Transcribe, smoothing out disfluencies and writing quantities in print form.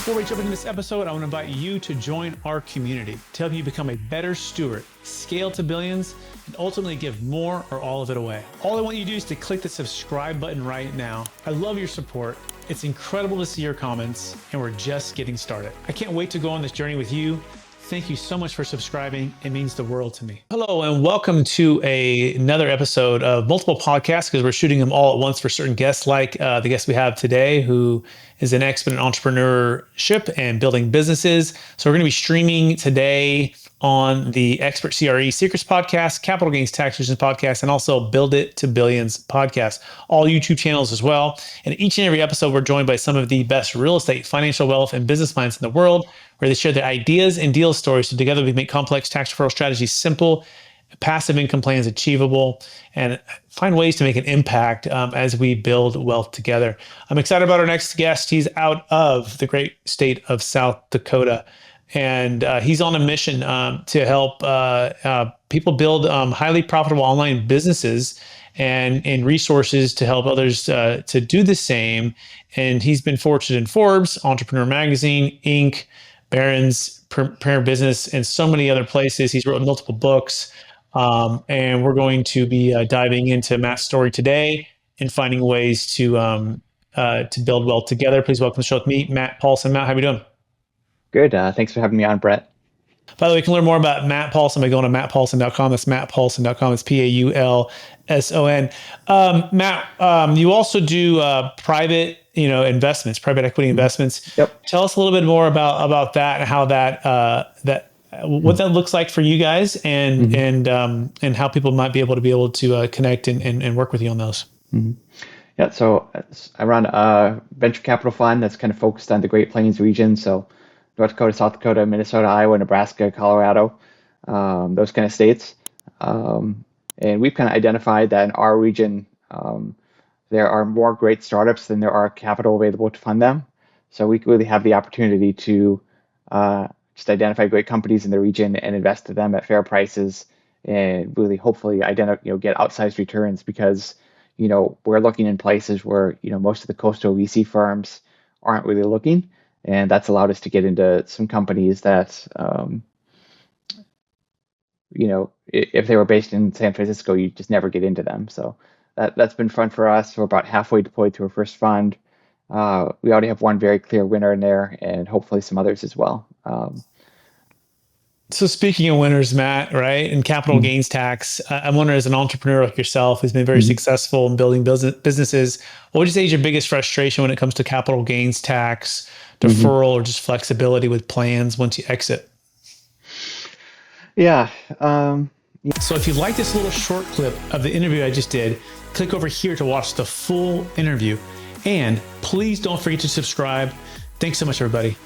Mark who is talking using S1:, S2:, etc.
S1: Before we jump into this episode, I want to invite you to join our community to help you become a better steward, scale to billions, and ultimately give more or all of it away. All I want you to do is to click the subscribe button right now. I love your support. It's incredible to see your comments, and we're just getting started. I can't wait to go on this journey with you. Thank you so much for subscribing. It means the world to me. Hello, and welcome to another episode of multiple podcasts, because we're shooting them all at once for certain guests, like the guest we have today, who is an expert in entrepreneurship and building businesses. So we're going to be streaming today on the Expert CRE Secrets podcast, Capital Gains Tax Resistance podcast, and also Build It to Billions podcast, all YouTube channels as well. And each and every episode, we're joined by some of the best real estate, financial wealth, and business minds in the world, where they share their ideas and deal stories. So together we make complex tax referral strategies simple, passive income plans achievable, and find ways to make an impact as we build wealth together. I'm excited about our next guest. He's out of the great state of South Dakota, and he's on a mission to help people build highly profitable online businesses and resources to help others to do the same. And he's been featured in Forbes, Entrepreneur Magazine, Inc., Barron's, Premier Business, and so many other places. He's written multiple books. And we're going to be diving into Matt's story today and finding ways to build wealth together. Please welcome to the show with me, Matt Paulson. Matt, how are you doing?
S2: Good. Thanks for having me on, Brett.
S1: By the way, you can learn more about Matt Paulson by going to mattpaulson.com. That's mattpaulson.com. It's Paulson. Matt, you also do private, investments, private equity investments.
S2: Yep.
S1: Tell us a little bit more about that and how what that looks like for you guys, and how people might be able to connect and work with you on those.
S2: Mm-hmm. Yeah. So I run a venture capital fund that's kind of focused on the Great Plains region. So North Dakota, South Dakota, Minnesota, Iowa, Nebraska, Colorado, those kind of states. And we've kind of identified that in our region, there are more great startups than there are capital available to fund them. So we really have the opportunity to just identify great companies in the region and invest in them at fair prices, and really hopefully get outsized returns, because we're looking in places where most of the coastal VC firms aren't really looking. And that's allowed us to get into some companies that, if they were based in San Francisco, you just never get into them. So that's been fun for us. We're about halfway deployed to our first fund. We already have one very clear winner in there, and hopefully some others as well.
S1: So speaking of winners, Matt, right, and capital gains tax, I'm wondering, as an entrepreneur like yourself who's been very successful in building businesses, what would you say is your biggest frustration when it comes to capital gains tax, deferral, or just flexibility with plans once you exit?
S2: Yeah.
S1: So if you like this little short clip of the interview I just did, click over here to watch the full interview. And please don't forget to subscribe. Thanks so much, everybody.